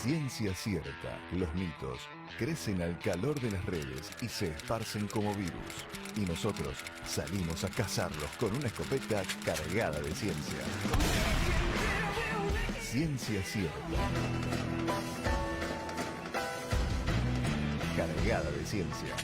Ciencia cierta, los mitos crecen al calor de las redes y se esparcen como virus. Y nosotros salimos a cazarlos con una escopeta cargada de ciencia. Ciencia cierta. Cargada de ciencia.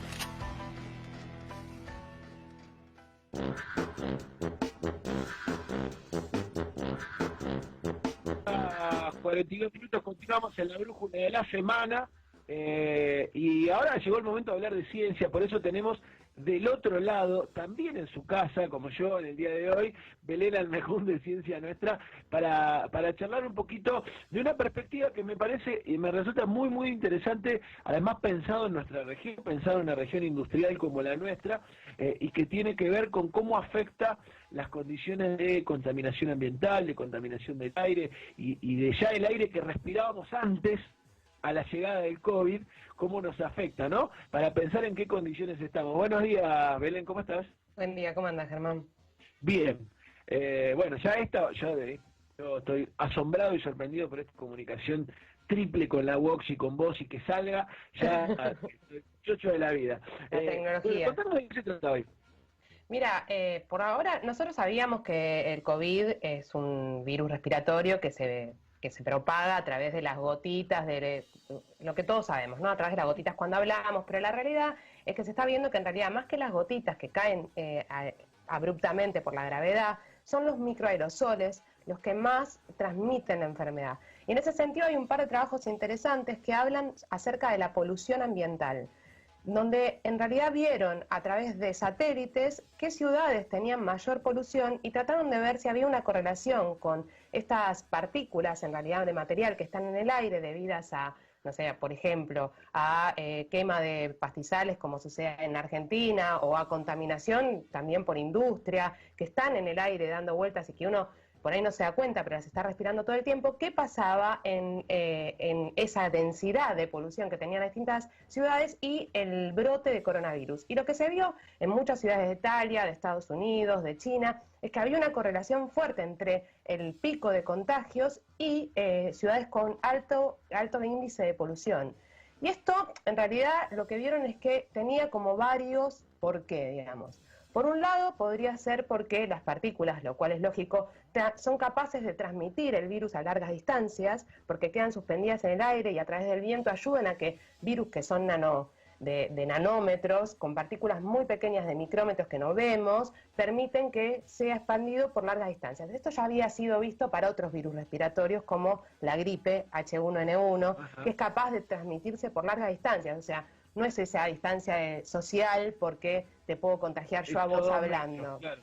42 minutos, continuamos en la brújula de la semana y ahora llegó el momento de hablar de ciencia, por eso tenemos del otro lado, también en su casa, como yo en el día de hoy, Belén Almejún de Ciencia Nuestra, para charlar un poquito de una perspectiva que me parece y me resulta muy muy interesante, además pensado en nuestra región, pensado en una región industrial como la nuestra, y que tiene que ver con cómo afecta las condiciones de contaminación ambiental, de contaminación del aire, y de ya el aire que respirábamos antes a la llegada del COVID, cómo nos afecta, ¿no? Para pensar en qué condiciones estamos. Buenos días, Belén, ¿cómo estás? Buen día, ¿cómo andas, Germán? Bien. Bueno, yo estoy asombrado y sorprendido por esta comunicación triple con la Vox y con vos y que salga ya chocho de la vida. La tecnología. Contanos de qué se trata hoy. Mira, por ahora nosotros sabíamos que el COVID es un virus respiratorio que se propaga a través de las gotitas, de lo que todos sabemos, ¿no? A través de las gotitas cuando hablamos, pero la realidad es que se está viendo que en realidad más que las gotitas que caen abruptamente por la gravedad, son los microaerosoles los que más transmiten la enfermedad. Y en ese sentido hay un par de trabajos interesantes que hablan acerca de la polución ambiental, donde en realidad vieron a través de satélites qué ciudades tenían mayor polución y trataron de ver si había una correlación con estas partículas, en realidad de material que están en el aire debidas a, no sé, por ejemplo, a quema de pastizales como sucede en Argentina, o a contaminación también por industria, que están en el aire dando vueltas y que uno por ahí no se da cuenta, pero las está respirando todo el tiempo. ¿Qué pasaba en esa densidad de polución que tenían las distintas ciudades y el brote de coronavirus? Y lo que se vio en muchas ciudades de Italia, de Estados Unidos, de China, es que había una correlación fuerte entre el pico de contagios y ciudades con alto índice de polución. Y esto, en realidad, lo que vieron es que tenía como varios por qué, digamos. Por un lado, podría ser porque las partículas, lo cual es lógico, son capaces de transmitir el virus a largas distancias, porque quedan suspendidas en el aire y a través del viento ayudan a que virus que son de nanómetros, con partículas muy pequeñas de micrómetros que no vemos, permiten que sea expandido por largas distancias. Esto ya había sido visto para otros virus respiratorios como la gripe H1N1, que es capaz de transmitirse por largas distancias, o sea, no es esa distancia social porque te puedo contagiar yo a vos hablando, claro,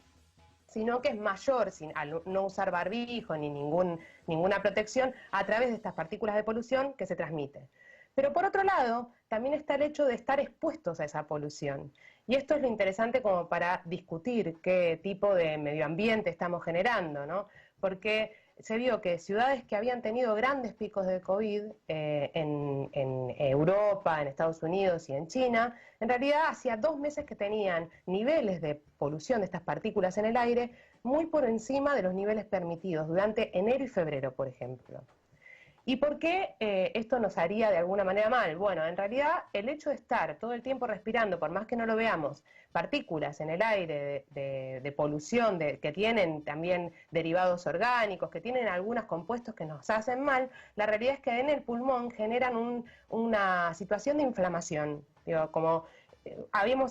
sino que es mayor al no usar barbijo ni ninguna protección a través de estas partículas de polución que se transmite. Pero por otro lado, también está el hecho de estar expuestos a esa polución. Y esto es lo interesante como para discutir qué tipo de medio ambiente estamos generando, ¿no? Porque se vio que ciudades que habían tenido grandes picos de COVID en Europa, en Estados Unidos y en China, en realidad hacía 2 meses que tenían niveles de polución de estas partículas en el aire muy por encima de los niveles permitidos durante enero y febrero, por ejemplo. ¿Y por qué esto nos haría de alguna manera mal? Bueno, en realidad el hecho de estar todo el tiempo respirando, por más que no lo veamos, partículas en el aire de polución, que tienen también derivados orgánicos, que tienen algunos compuestos que nos hacen mal, la realidad es que en el pulmón generan una situación de inflamación. Digo, como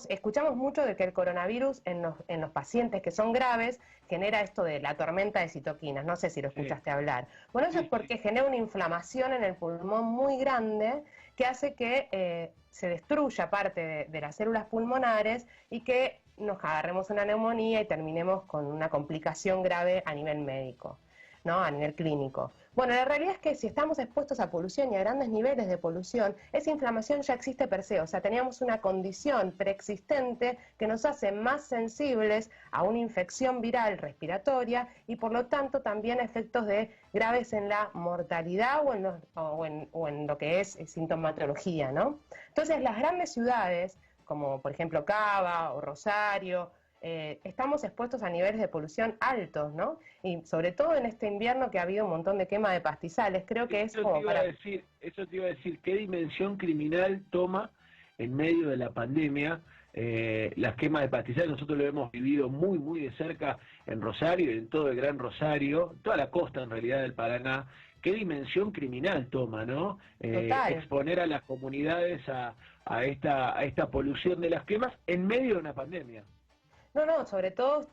escuchamos mucho de que el coronavirus en los pacientes que son graves genera esto de la tormenta de citoquinas, no sé si lo escuchaste hablar. Bueno, eso es porque genera una inflamación en el pulmón muy grande que hace que se destruya parte de las células pulmonares y que nos agarremos una neumonía y terminemos con una complicación grave a nivel médico, ¿no? A nivel clínico. Bueno, la realidad es que si estamos expuestos a polución y a grandes niveles de polución, esa inflamación ya existe per se, o sea, teníamos una condición preexistente que nos hace más sensibles a una infección viral respiratoria y por lo tanto también efectos graves en la mortalidad o en lo que es sintomatología, ¿no? Entonces, las grandes ciudades, como por ejemplo Cava o Rosario, estamos expuestos a niveles de polución altos, ¿no? Y sobre todo en este invierno que ha habido un montón de quema de pastizales, creo que es como para... Eso te iba a decir, ¿qué dimensión criminal toma en medio de la pandemia las quemas de pastizales? Nosotros lo hemos vivido muy, muy de cerca en Rosario y en todo el Gran Rosario, toda la costa en realidad del Paraná. ¿Qué dimensión criminal toma, no? Exponer a las comunidades a esta polución de las quemas en medio de una pandemia. No, sobre todo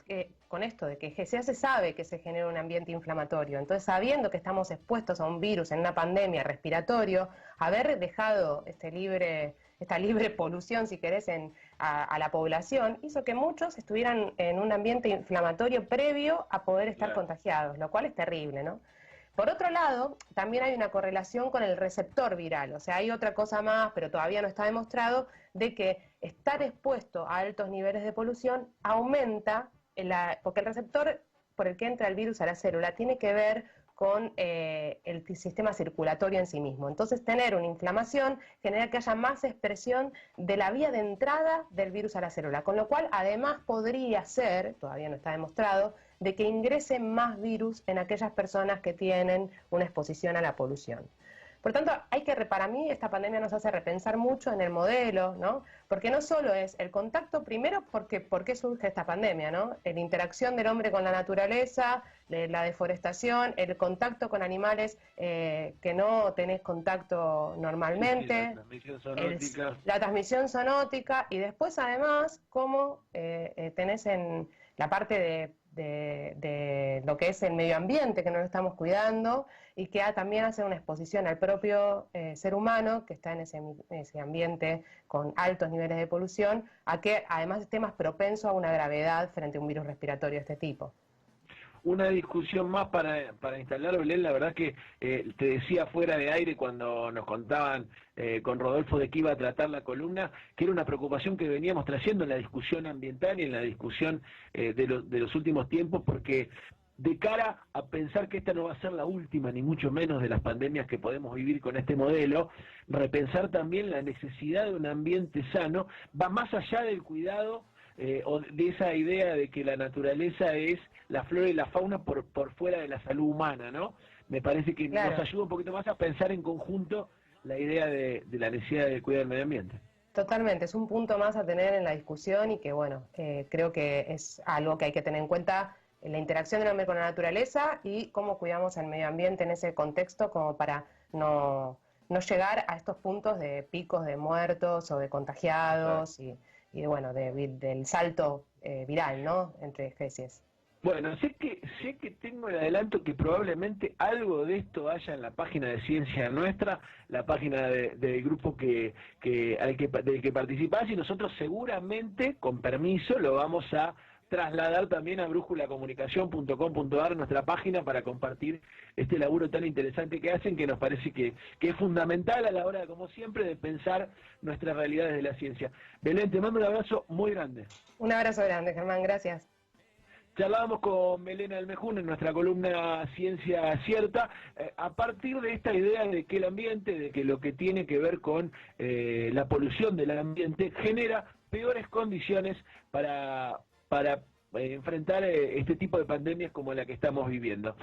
con esto de que ya se sabe que se genera un ambiente inflamatorio. Entonces, sabiendo que estamos expuestos a un virus en una pandemia respiratorio, haber dejado esta libre polución, si querés, a la población, hizo que muchos estuvieran en un ambiente inflamatorio previo a poder estar contagiados, lo cual es terrible, ¿no? Por otro lado, también hay una correlación con el receptor viral, o sea, hay otra cosa más, pero todavía no está demostrado, de que estar expuesto a altos niveles de polución aumenta, porque el receptor por el que entra el virus a la célula tiene que ver con el sistema circulatorio en sí mismo. Entonces, tener una inflamación genera que haya más expresión de la vía de entrada del virus a la célula, con lo cual además podría ser, todavía no está demostrado, de que ingrese más virus en aquellas personas que tienen una exposición a la polución. Por tanto, para mí esta pandemia nos hace repensar mucho en el modelo, ¿no? Porque no solo es el contacto, primero, ¿por qué surge esta pandemia, ¿no? La interacción del hombre con la naturaleza, la deforestación, el contacto con animales que no tenés contacto normalmente, la transmisión zoonótica, y después además cómo tenés en la parte de lo que es el medio ambiente, que no lo estamos cuidando, y que también hace una exposición al propio ser humano, que está en ese ambiente con altos niveles de polución, a que además esté más propenso a una gravedad frente a un virus respiratorio de este tipo. Una discusión más para instalar, Belén, la verdad que te decía fuera de aire cuando nos contaban con Rodolfo de que iba a tratar la columna, que era una preocupación que veníamos trayendo en la discusión ambiental y en la discusión de los últimos tiempos, porque de cara a pensar que esta no va a ser la última, ni mucho menos de las pandemias que podemos vivir con este modelo, repensar también la necesidad de un ambiente sano, va más allá del cuidado o de esa idea de que la naturaleza es la flora y la fauna por fuera de la salud humana, ¿no? Me parece que nos ayuda un poquito más a pensar en conjunto la idea de la necesidad de cuidar el medio ambiente. Totalmente, es un punto más a tener en la discusión y que, bueno, creo que es algo que hay que tener en cuenta, la interacción del hombre con la naturaleza y cómo cuidamos el medio ambiente en ese contexto, como para no llegar a estos puntos de picos de muertos o de contagiados y bueno, del salto viral, ¿no?, entre especies. Bueno, sé que tengo el adelanto que probablemente algo de esto haya en la página de Ciencia Nuestra, la página del grupo del que participás, y nosotros seguramente, con permiso, lo vamos a trasladar también a brújulacomunicación.com.ar, nuestra página, para compartir este laburo tan interesante que hacen, que nos parece que es fundamental a la hora, como siempre, de pensar nuestras realidades de la ciencia. Belén, te mando un abrazo muy grande. Un abrazo grande, Germán, gracias. Charlábamos con Belén Almejún en nuestra columna Ciencia Cierta, a partir de esta idea de que el ambiente, de que lo que tiene que ver con la polución del ambiente, genera peores condiciones para enfrentar este tipo de pandemias como la que estamos viviendo.